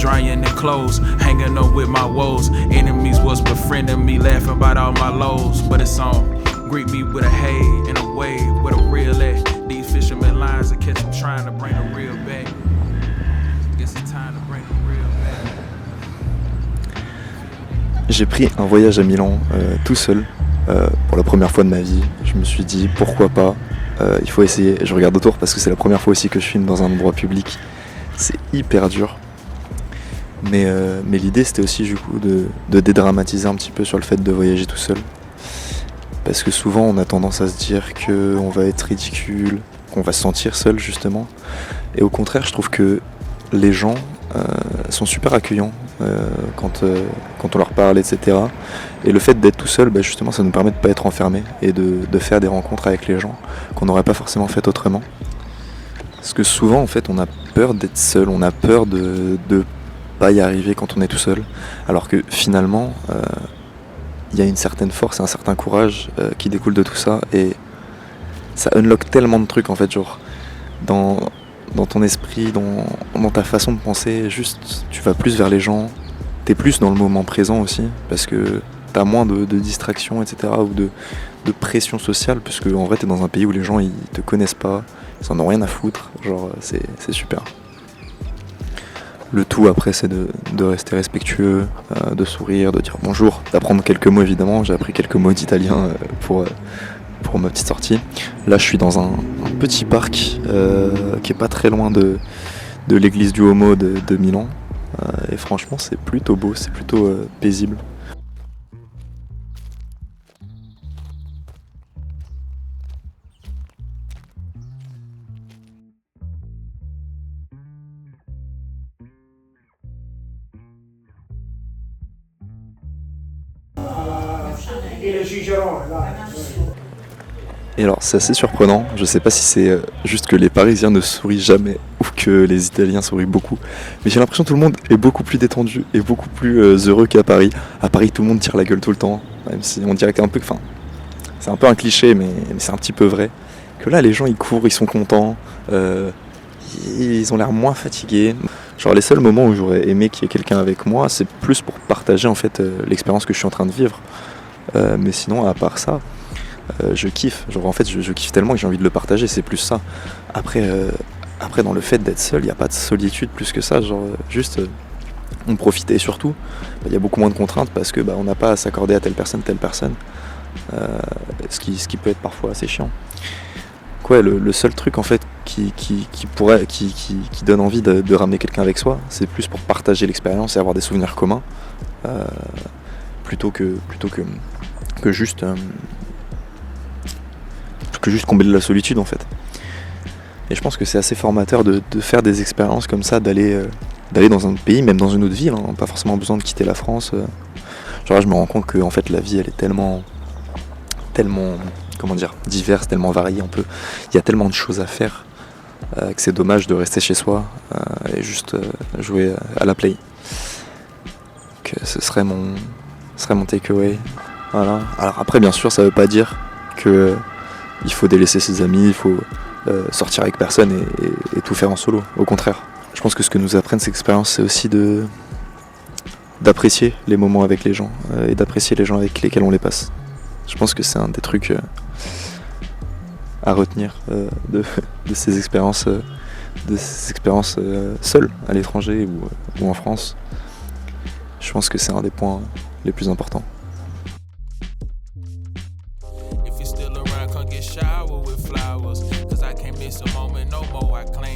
drying their clothes, hanging up with my woes. Enemies was befriending me, laughing about all my lows. But it's on, greet me with a hey and a wave, with a real at. These fishermen lines that catch them trying to bring the real back. Guess it's time to bring the real back. J'ai pris un voyage à Milan tout seul pour la première fois de ma vie. Je me suis dit pourquoi pas, il faut essayer. Je regarde autour parce que c'est la première fois aussi que je filme dans un endroit public. C'est hyper dur. Mais l'idée c'était aussi du coup de dédramatiser un petit peu sur le fait de voyager tout seul. Parce que souvent on a tendance à se dire qu'on va être ridicule, qu'on va se sentir seul justement. Et au contraire je trouve que les gens sont super accueillants quand on leur parle, etc. Et le fait d'être tout seul, justement ça nous permet de ne pas être enfermé et de faire des rencontres avec les gens qu'on n'aurait pas forcément fait autrement. Parce que souvent en fait on a peur d'être seul, on a peur de pas y arriver quand on est tout seul. Alors que finalement il y a une certaine force et un certain courage qui découle de tout ça, et ça unlock tellement de trucs en fait, genre dans ton esprit, dans ta façon de penser, juste tu vas plus vers les gens, t'es plus dans le moment présent aussi, parce que t'as moins de distractions, etc. ou de pression sociale, puisque en vrai t'es dans un pays où les gens ils te connaissent pas, ils en ont rien à foutre, genre c'est super. Le tout après c'est de rester respectueux, de sourire, de dire bonjour, d'apprendre quelques mots évidemment. J'ai appris quelques mots d'italien pour ma petite sortie. Là je suis dans un petit parc qui est pas très loin de l'église du Homo de Milan. Et franchement c'est plutôt beau, c'est plutôt paisible. Et alors c'est assez surprenant, je sais pas si c'est juste que les Parisiens ne sourient jamais ou que les Italiens sourient beaucoup, mais j'ai l'impression que tout le monde est beaucoup plus détendu et beaucoup plus heureux qu'à Paris. À Paris tout le monde tire la gueule tout le temps, même si on dirait qu'un peu, enfin c'est un peu un cliché mais c'est un petit peu vrai, que là les gens ils courent, ils sont contents, ils ont l'air moins fatigués. Genre les seuls moments où j'aurais aimé qu'il y ait quelqu'un avec moi, c'est plus pour partager en fait l'expérience que je suis en train de vivre. Mais sinon à part ça, je kiffe. Genre en fait je kiffe tellement que j'ai envie de le partager, c'est plus ça. Après dans le fait d'être seul, il n'y a pas de solitude plus que ça, genre juste on profite, et surtout il y a beaucoup moins de contraintes parce que on n'a pas à s'accorder à telle personne, ce qui peut être parfois assez chiant. Ouais, le seul truc en fait qui donne envie de ramener quelqu'un avec soi, c'est plus pour partager l'expérience et avoir des souvenirs communs, plutôt que juste combler la solitude en fait. Et je pense que c'est assez formateur de faire des expériences comme ça, d'aller dans un pays, même dans une autre ville, pas forcément besoin de quitter la France. Genre là, je me rends compte que en fait la vie elle est tellement comment dire, diverse, tellement variée, il y a tellement de choses à faire que c'est dommage de rester chez soi et juste jouer à la play. Que ce serait mon takeaway. Voilà. Alors après bien sûr ça veut pas dire que il faut délaisser ses amis, il faut sortir avec personne et tout faire en solo. Au contraire, je pense que ce que nous apprennent ces expériences, c'est aussi d'apprécier les moments avec les gens et d'apprécier les gens avec lesquels on les passe. Je pense que c'est un des trucs à retenir de ces expériences, seules à l'étranger ou en France. Je pense que c'est un des points les plus importants. If you're still around, come get shower with flowers. Cause I can't miss a moment no more. I claim